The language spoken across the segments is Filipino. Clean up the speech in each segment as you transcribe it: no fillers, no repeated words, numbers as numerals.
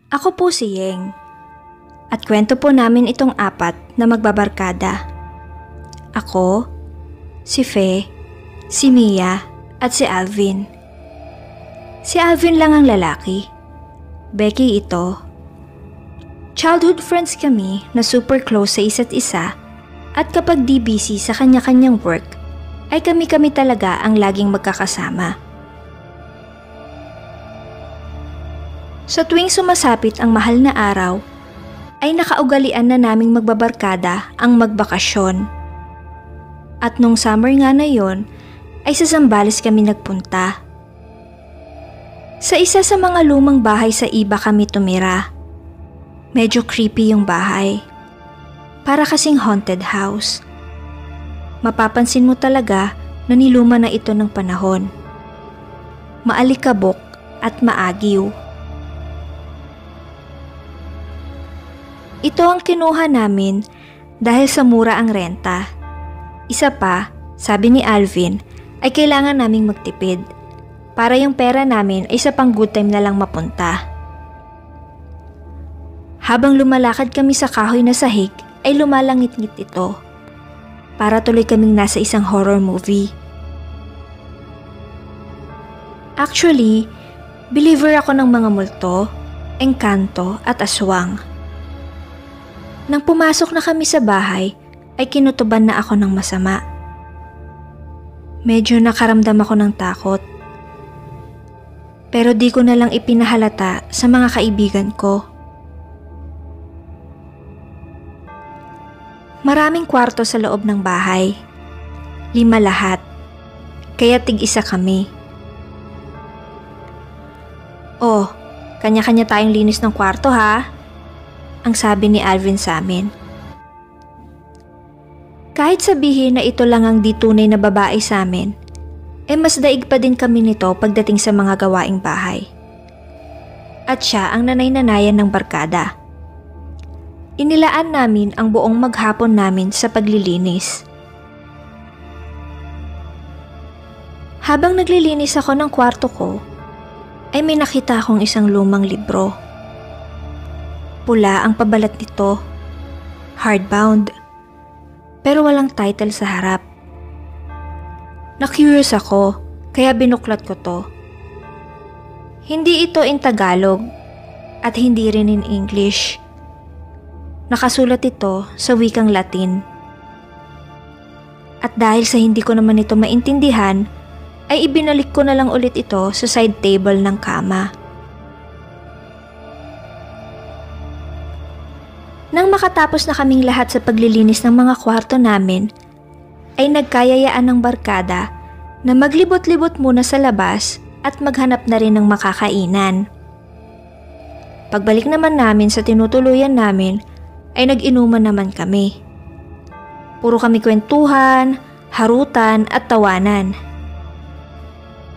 Ako po si Yeng, at kwento po namin itong apat na magbabarkada. Ako, si Fe, si Mia, at si Alvin. Si Alvin lang ang lalaki. Becky ito. Childhood friends kami na super close sa isa't isa, at kapag di busy sa kanya-kanyang work, ay kami-kami talaga ang laging magkakasama. Sa tuwing sumasapit ang mahal na araw, ay nakaugalian na naming magbabarkada ang magbakasyon. At nung summer nga na yon, ay sa Zambales kami nagpunta. Sa isa sa mga lumang bahay sa iba kami tumira. Medyo creepy yung bahay. Para kasing haunted house. Mapapansin mo talaga na niluma na ito ng panahon. Maalikabok at maagiw. Ito ang kinuha namin dahil sa mura ang renta. Isa pa, sabi ni Alvin, ay kailangan naming magtipid para yung pera namin ay sa pang good time na lang mapunta. Habang lumalakad kami sa kahoy na sahig ay lumalangit-ngit ito. Para tuloy kaming nasa isang horror movie. Actually, believer ako ng mga multo, engkanto at aswang. Nang pumasok na kami sa bahay, ay kinutuban na ako ng masama. Medyo nakaramdam ako ng takot. Pero di ko na lang ipinahalata sa mga kaibigan ko. Maraming kwarto sa loob ng bahay. 5 lahat. Kaya tig-isa kami. Oh, kanya-kanya tayong linis ng kwarto ha? Ang sabi ni Alvin sa amin. Kahit sabihin na ito lang ang di tunay na babae sa amin, mas daig pa din kami nito pagdating sa mga gawaing bahay. At siya ang nanay-nanayan ng barkada. Inilaan namin ang buong maghapon namin sa paglilinis. Habang naglilinis ako ng kwarto ko, ay may nakita akong isang lumang libro. Pula ang pabalat nito, hardbound, pero walang title sa harap. Na-curious ako, kaya binuklat ko to. Hindi ito in Tagalog at hindi rin in English. Nakasulat ito sa wikang Latin. At dahil sa hindi ko naman ito maintindihan, ay ibinalik ko na lang ulit ito sa side table ng kama. Nang makatapos na kaming lahat sa paglilinis ng mga kwarto namin, ay nagkayayaan ng barkada na maglibot-libot muna sa labas at maghanap na rin ng makakainan. Pagbalik naman namin sa tinutuluyan namin, ay nag-inuman naman kami. Puro kami kwentuhan, harutan at tawanan.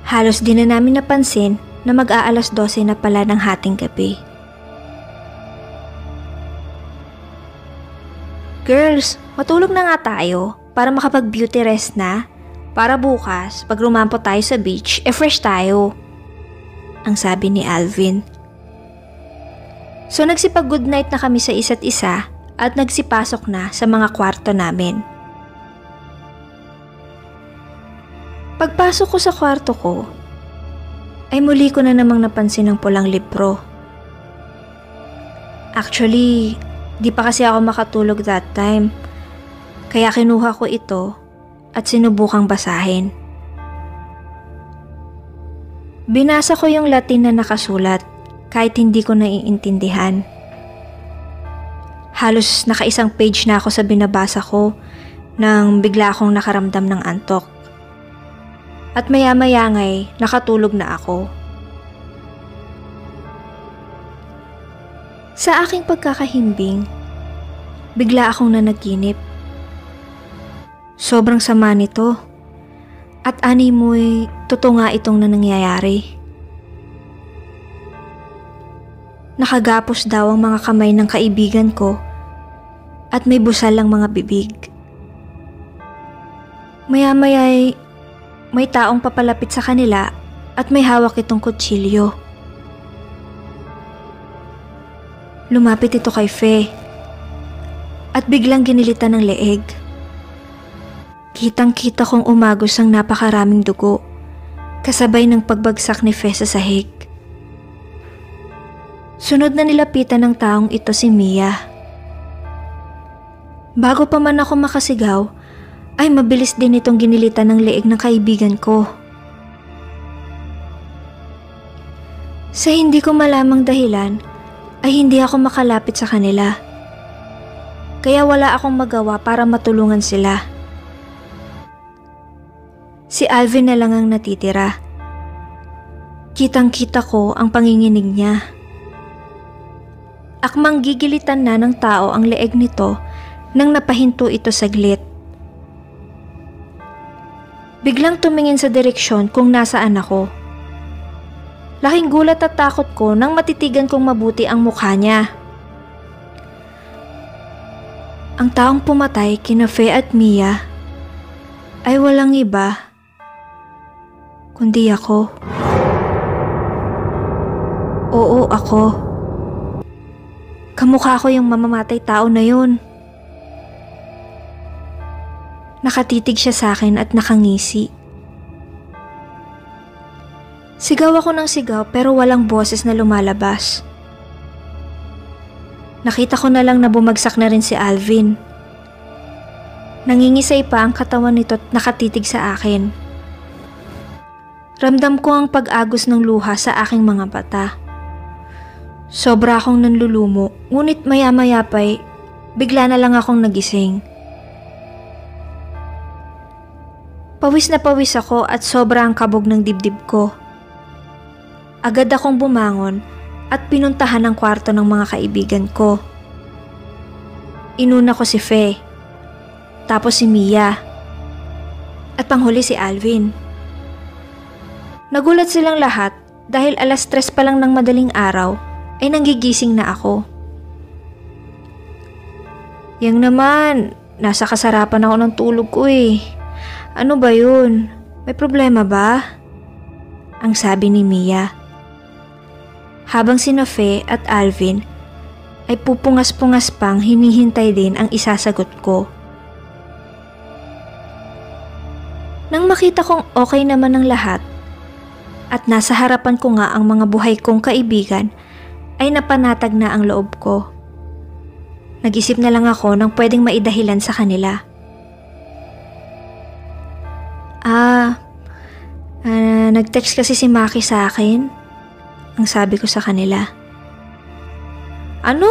Halos di na namin napansin na mag-aalas 12 na pala ng hating gabi. Girls, matulog na nga tayo para makapag-beauty rest na. Para bukas, pag rumampo tayo sa beach, fresh tayo. Ang sabi ni Alvin. So nagsipag-good night na kami sa isa't isa at nagsipasok na sa mga kwarto namin. Pagpasok ko sa kwarto ko, ay muli ko na namang napansin ang pulang libro. Actually, di pa kasi ako makatulog that time, kaya kinuha ko ito at sinubukang basahin. Binasa ko yung Latin na nakasulat kahit hindi ko naiintindihan. Halos nakaisang page na ako sa binabasa ko nang bigla akong nakaramdam ng antok. At maya-maya nga'y nakatulog na ako. Sa aking pagkakahimbing, bigla akong nanaginip. Sobrang sama nito. At ani mo'y totoo nga itong nangyayari. Nakagapos daw ang mga kamay ng kaibigan ko at may busal ang mga bibig. Maya-maya'y may taong papalapit sa kanila at may hawak itong kutsilyo. Lumapit ito kay Fe at biglang ginilitan ng leeg. Kitang-kita kong umagos ang napakaraming dugo, kasabay ng pagbagsak ni Fe sa sahig. Sunod na nilapitan ng taong ito si Mia. Bago pa man ako makasigaw, ay mabilis din itong ginilitan ng leeg ng kaibigan ko. Sa hindi ko malamang dahilan, ay hindi ako makalapit sa kanila. Kaya wala akong magawa para matulungan sila. Si Alvin na lang ang natitira. Kitang-kita ko ang panginginig niya. Akmang gigilitan na ng tao ang leeg nito nang napahinto ito saglit. Biglang tumingin sa direksyon kung nasaan ako. Laking gulat at takot ko nang matitigan kong mabuti ang mukha niya. Ang taong pumatay kina Fe at Mia ay walang iba kundi ako. Oo, ako. Kamukha ko yung mamamatay tao na yun. Nakatitig siya sa akin at nakangisi. Sigaw ako ng sigaw pero walang boses na lumalabas. Nakita ko na lang na bumagsak na rin si Alvin. Nangingisay pa ang katawan nito at nakatitig sa akin. Ramdam ko ang pag-agos ng luha sa aking mga mata. Sobra akong nanlulumo, ngunit maya-maya pa'y bigla na lang akong nagising. Pawis na pawis ako at sobra ang kabog ng dibdib ko. Agad akong bumangon at pinuntahan ang kwarto ng mga kaibigan ko. Inuna ko si Fe, tapos si Mia, at panghuli si Alvin. Nagulat silang lahat dahil 3:00 pa lang ng madaling araw ay nanggigising na ako. Yang naman, nasa kasarapan ako ng tulog ko eh. Ano ba yun? May problema ba? Ang sabi ni Mia. Habang sina Fe at Alvin ay pupungas-pungas pang hinihintay din ang isasagot ko. Nang makita kong okay naman ang lahat, at nasa harapan ko nga ang mga buhay kong kaibigan, ay napanatag na ang loob ko. Nag-isip na lang ako ng pwedeng maidahilan sa kanila. Nag-text kasi si Maki sa akin, ang sabi ko sa kanila. Ano?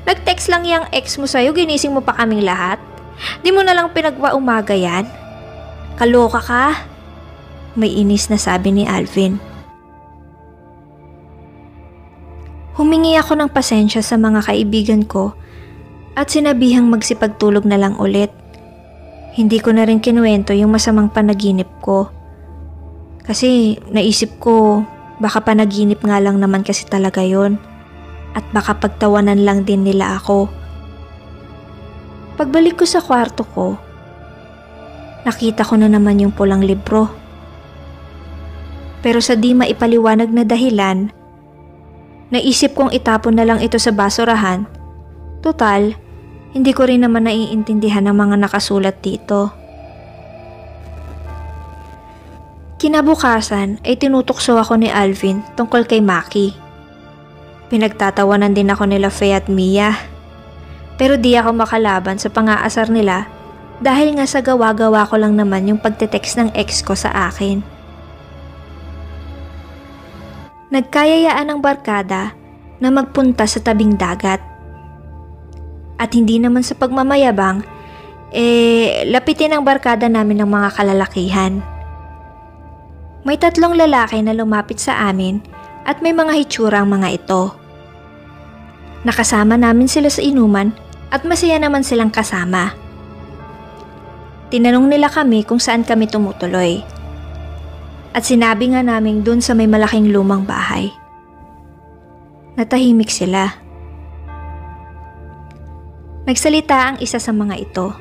Nag-text lang yung ex mo sa'yo, ginising mo pa kaming lahat? Di mo na lang pinagwa-umaga yan? Kaloka ka? May inis na sabi ni Alvin. Humingi ako ng pasensya sa mga kaibigan ko at sinabihang magsipagtulog na lang ulit. Hindi ko na rin kinuwento yung masamang panaginip ko. Kasi naisip ko baka panaginip nga lang naman kasi talaga yon at baka pagtawanan lang din nila ako. Pagbalik ko sa kwarto ko, nakita ko na naman yung pulang libro. Pero sa di maipaliwanag na dahilan, naisip kong itapon na lang ito sa basurahan. Total, hindi ko rin naman naiintindihan ang mga nakasulat dito. Kinabukasan ay tinutokso ako ni Alvin tungkol kay Maki. Pinagtatawanan din ako nila Fe at Mia. Pero di ako makalaban sa pang-aasar nila dahil nga sa gawa-gawa ko lang naman yung pagte-text ng ex ko sa akin. Nagkayayaan ng barkada na magpunta sa tabing dagat. At hindi naman sa pagmamayabang, lapitin ang barkada namin ng mga kalalakihan. May 3 lalaki na lumapit sa amin at may mga hitsura ang mga ito. Nakasama namin sila sa inuman at masaya naman silang kasama. Tinanong nila kami kung saan kami tumutuloy. At sinabi nga namin dun sa may malaking lumang bahay. Natahimik sila. Nagsalita ang isa sa mga ito.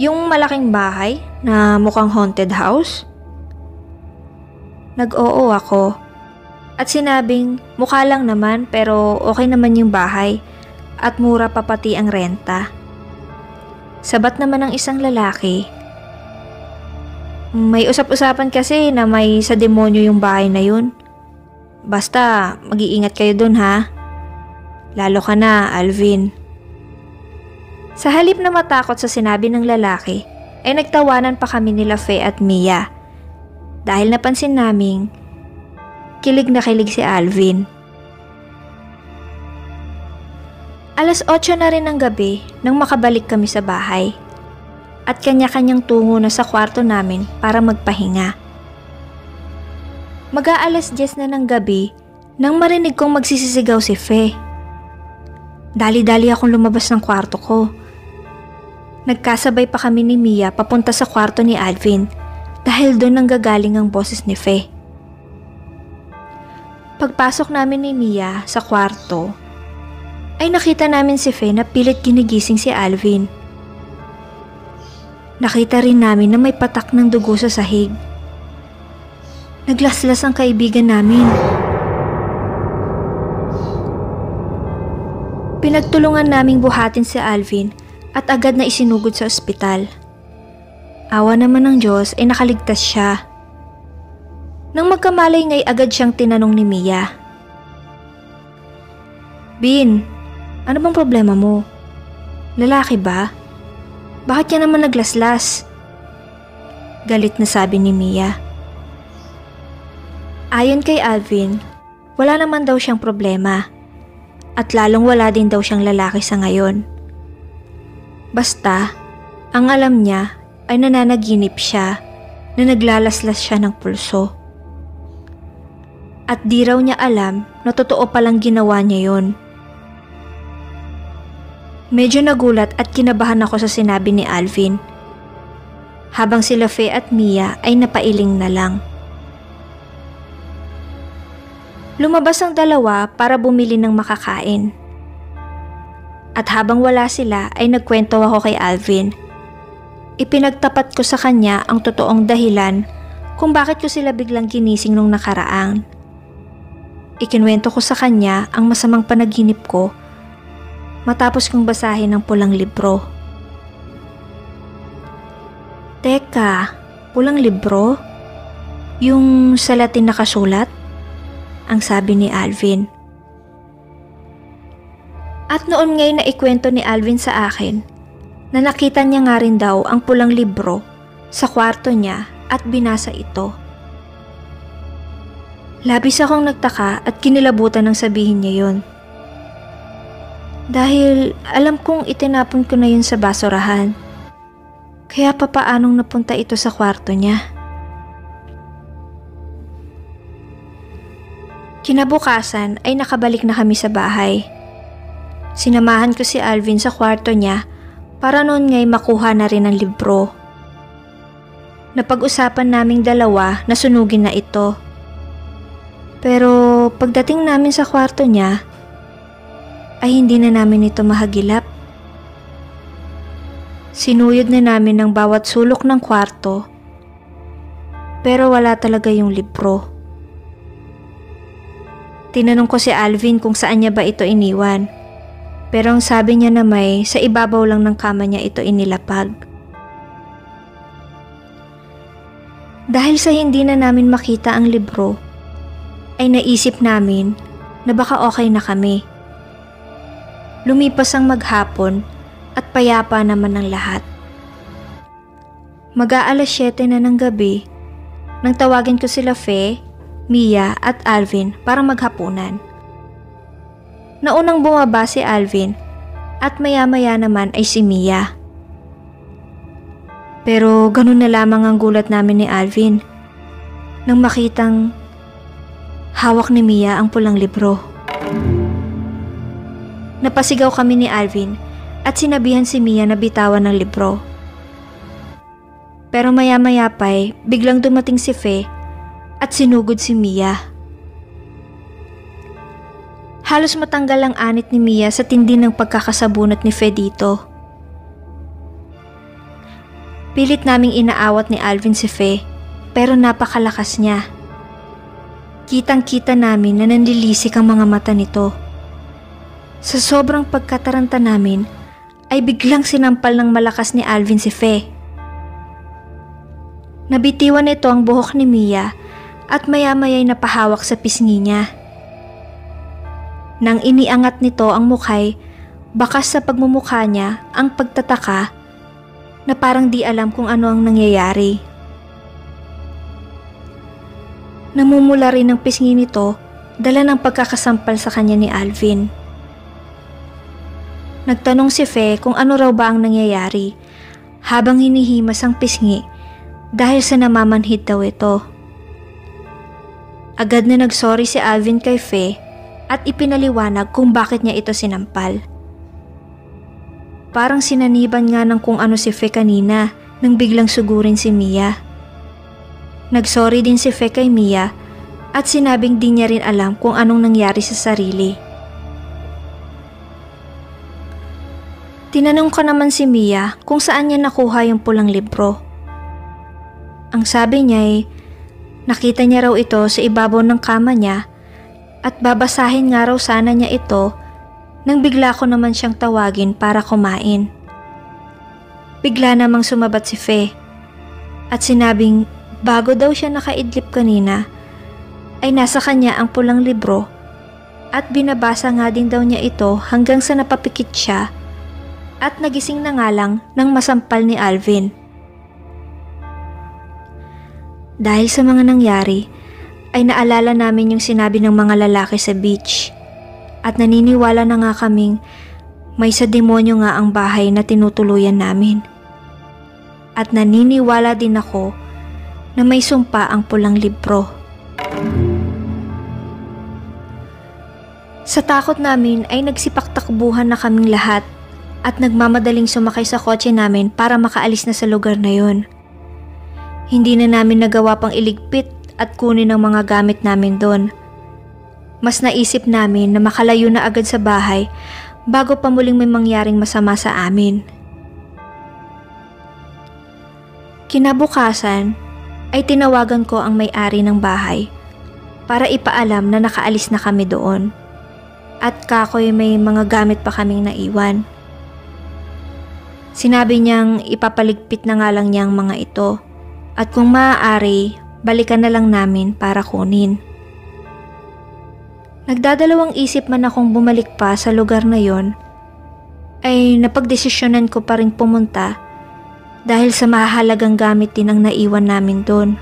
Yung malaking bahay na mukhang haunted house? Nag-oo ako. At sinabing mukha lang naman pero okay naman yung bahay at mura pa pati ang renta. Sabat naman ng isang lalaki. May usap-usapan kasi na may sa demonyo yung bahay na yun. Basta mag-iingat kayo dun ha. Lalo ka na, Alvin. Sa halip na matakot sa sinabi ng lalaki, ay nagtawanan pa kami nila Faye at Mia. Dahil napansin naming kilig na kilig si Alvin. Alas 8 na rin ng gabi nang makabalik kami sa bahay. At kanya-kanyang tungo na sa kwarto namin para magpahinga. Mag-aalas 10 na ng gabi nang marinig kong magsisisigaw si Faye. Dali-dali akong lumabas ng kwarto ko. Nagkasabay pa kami ni Mia papunta sa kwarto ni Alvin dahil doon nanggagaling ang boses ni Faye. Pagpasok namin ni Mia sa kwarto, ay nakita namin si Faye na pilit ginigising si Alvin. Nakita rin namin na may patak ng dugo sa sahig. Naglaslas ang kaibigan namin. Pinagtulungan naming buhatin si Alvin at agad na isinugod sa ospital. Awa naman ng Diyos ay nakaligtas siya. Nang magkamalay nga'y agad siyang tinanong ni Mia. Bin, ano bang problema mo? Lalaki ba? Bakit ka naman naglaslas? Galit na sabi ni Mia. Ayon kay Alvin, wala naman daw siyang problema. At lalong wala din daw siyang lalaki sa ngayon. Basta, ang alam niya ay nananaginip siya na naglalaslas siya ng pulso. At di raw niya alam na totoo palang ginawa niya yon. Medyo nagulat at kinabahan ako sa sinabi ni Alvin. Habang sila Faye at Mia ay napailing na lang. Lumabas ang dalawa para bumili ng makakain. At habang wala sila ay nagkwento ako kay Alvin. Ipinagtapat ko sa kanya ang totoong dahilan kung bakit ko sila biglang ginising nung nakaraang. Ikinwento ko sa kanya ang masamang panaginip ko matapos kong basahin ang pulang libro. Teka, pulang libro? Yung sa Latin nakasulat? Ang sabi ni Alvin. At noon nga'y naikwento ni Alvin sa akin na nakita niya nga rin daw ang pulang libro sa kwarto niya at binasa ito. Labis akong nagtaka at kinilabutan ng sabihin niya yon. Dahil alam kong itinapon ko na yun sa basurahan. Kaya papaanong napunta ito sa kwarto niya? Kinabukasan ay nakabalik na kami sa bahay. Sinamahan ko si Alvin sa kwarto niya para noon nga'y makuha na rin ang libro. Napag-usapan naming dalawa na sunugin na ito. Pero pagdating namin sa kwarto niya, ay hindi na namin ito mahagilap. Sinuyod na namin ang bawat sulok ng kwarto, pero wala talaga yung libro. Tinanong ko si Alvin kung saan niya ba ito iniwan, pero ang sabi niya na may sa ibabaw lang ng kama niya ito inilapag. Dahil sa hindi na namin makita ang libro, ay naisip namin na baka okay na kami. Lumipas ang maghapon at payapa naman ang lahat. Mag-aalas 7 na ng gabi nang tawagin ko sila Faye, Mia at Alvin para maghapunan. Naunang bumaba si Alvin at maya-maya naman ay si Mia. Pero ganun na lamang ang gulat namin ni Alvin nang makitang hawak ni Mia ang pulang libro. Napasigaw kami ni Alvin at sinabihan si Mia na bitawan ng libro. Pero maya-maya pa'y biglang dumating si Fe at sinugod si Mia. Halos matanggal ang anit ni Mia sa tindi ng pagkakasabunot ni Fe dito. Pilit naming inaawat ni Alvin si Fe pero napakalakas niya. Kitang-kita namin na nanlilisik ang mga mata nito. Sa sobrang pagkataranta namin ay biglang sinampal ng malakas ni Alvin si Fe. Nabitiwan nito ang buhok ni Mia at maya-maya'y napahawak sa pisngi niya. Nang iniangat nito ang mukha'y bakas sa pagmumukha niya ang pagtataka na parang di alam kung ano ang nangyayari. Namumula rin ang pisngi nito dala ng pagkakasampal sa kanya ni Alvin. Nagtanong si Fe kung ano raw ba ang nangyayari habang hinihimas ang pisngi dahil sa namamanhid daw ito. Agad na nagsorry si Alvin kay Fe at ipinaliwanag kung bakit niya ito sinampal. Parang sinaniban nga ng kung ano si Fe kanina nang biglang sugurin si Mia. Nagsorry din si Fe kay Mia at sinabing di niya rin alam kung anong nangyari sa sarili. Tinanong ko naman si Mia kung saan niya nakuha yung pulang libro. Ang sabi niya ay nakita niya raw ito sa ibabaw ng kama niya at babasahin nga raw sana niya ito nang bigla ko naman siyang tawagin para kumain. Bigla namang sumabat si Fe at sinabing bago daw siya nakaidlip kanina ay nasa kanya ang pulang libro at binabasa nga din daw niya ito hanggang sa napapikit siya at nagising na nga lang nang masampal ni Alvin. Dahil sa mga nangyari, ay naalala namin yung sinabi ng mga lalaki sa beach at naniniwala na nga kaming may sa demonyo nga ang bahay na tinutuluyan namin. At naniniwala din ako na may sumpa ang pulang libro. Sa takot namin ay nagsipaktakbuhan na kaming lahat at nagmamadaling sumakay sa kotse namin para makaalis na sa lugar na yon. Hindi na namin nagawa pang iligpit at kunin ang mga gamit namin doon. Mas naisip namin na makalayo na agad sa bahay bago pa muling may mangyaring masama sa amin. Kinabukasan ay tinawagan ko ang may-ari ng bahay para ipaalam na nakaalis na kami doon at kakoy may mga gamit pa kaming naiwan. Sinabi niyang ipapaligpit na nga lang niya ang mga ito at kung maaari, balikan na lang namin para kunin. Nagdadalawang isip man akong bumalik pa sa lugar na yon, ay napagdesisyonan ko pa rin pumunta dahil sa mahalagang gamit din ang naiwan namin doon.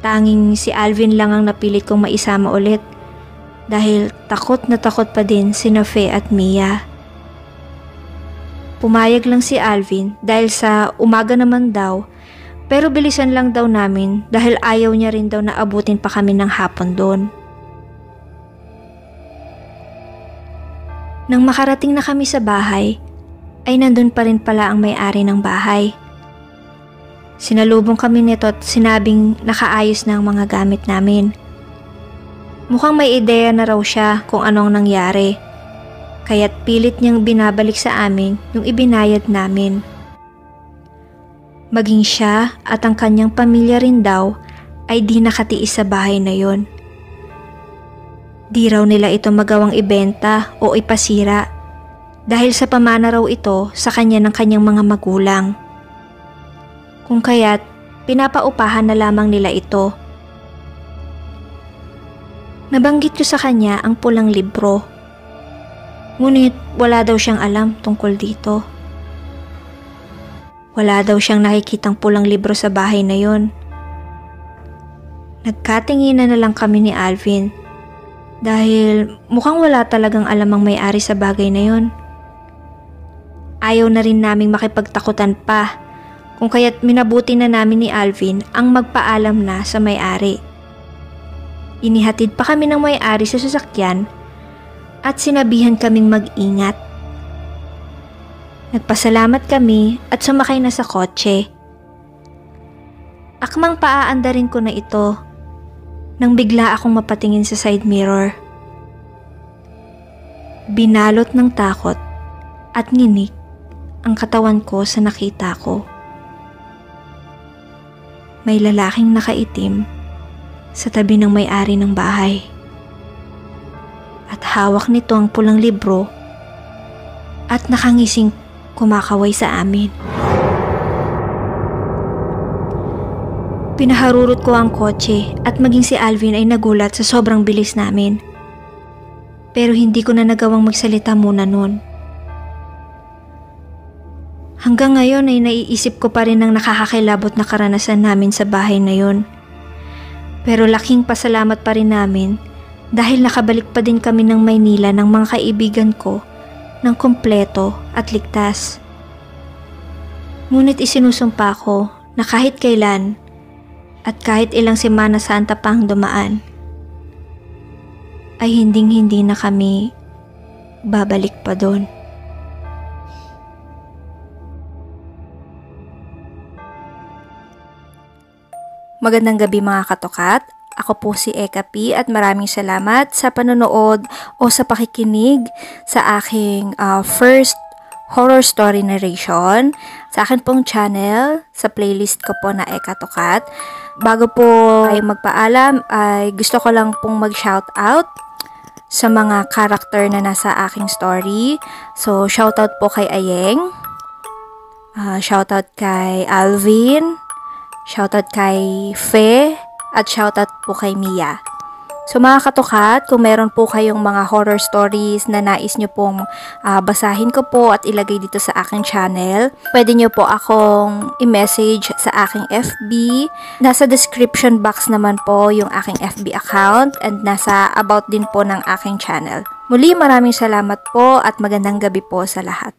Tanging si Alvin lang ang napilit kong maisama ulit dahil takot na takot pa din sina Fe at Mia. Pumayag lang si Alvin dahil sa umaga naman daw pero bilisan lang daw namin dahil ayaw niya rin daw na abutin pa kami ng hapon doon. Nang makarating na kami sa bahay ay nandun pa rin pala ang may-ari ng bahay. Sinalubong kami nito at sinabing nakaayos na ang mga gamit namin. Mukhang may ideya na raw siya kung anong nangyari. Kaya't pilit niyang binabalik sa amin yung ibinayad namin. Maging siya at ang kanyang pamilya rin daw ay di nakatiis sa bahay na yon. Di raw nila ito magawang ibenta o ipasira dahil sa pamana raw ito sa kanya ng kanyang mga magulang. Kung kaya't pinapaupahan na lamang nila ito. Nabanggit ko sa kanya ang pulang libro. Ngunit wala daw siyang alam tungkol dito. Wala daw siyang nakikitang pulang libro sa bahay na yon. Nagkatinginan na lang kami ni Alvin dahil mukhang wala talagang alam ang may-ari sa bagay na yon. Ayaw na rin naming makipagtakutan pa kung kaya't minabuti na namin ni Alvin ang magpaalam na sa may-ari. Inihatid pa kami ng may-ari sa sasakyan at sinabihan kaming mag-ingat. Nagpasalamat kami at sumakay na sa kotse. Akmang paaandarin ko na ito nang bigla akong mapatingin sa side mirror. Binalot ng takot at nginig ang katawan ko sa nakita ko. May lalaking nakaitim sa tabi ng may-ari ng bahay. At hawak nito ang pulang libro at nakangising kumakaway sa amin. Pinaharurot ko ang kotse at maging si Alvin ay nagulat sa sobrang bilis namin. Pero hindi ko na nagawang magsalita muna nun. Hanggang ngayon ay naiisip ko pa rin ang nakakakilabot na karanasan namin sa bahay na yun. Pero laking pasalamat pa rin namin dahil nakabalik pa din kami ng Maynila ng mga kaibigan ko ng kumpleto at ligtas. Ngunit isinusumpa ko na kahit kailan at kahit ilang Semana Santa pang dumaan, ay hinding-hindi na kami babalik pa doon. Magandang gabi mga katokat. Ako po si Eka P at maraming salamat sa panonood o sa pakikinig sa aking first horror story narration sa akin pong channel, sa playlist ko po na Eka Tokat. Bago po ay magpaalam ay gusto ko lang pong mag-shoutout sa mga karakter na nasa aking story. So shoutout po kay Ayeng, shoutout kay Alvin, shoutout kay Fe, at shoutout po kay Mia. So mga katukat, kung meron po kayong mga horror stories na nais nyo pong basahin ko po at ilagay dito sa aking channel, pwede nyo po akong i-message sa aking FB. Nasa description box naman po yung aking FB account and nasa about din po ng aking channel. Muli maraming salamat po at magandang gabi po sa lahat.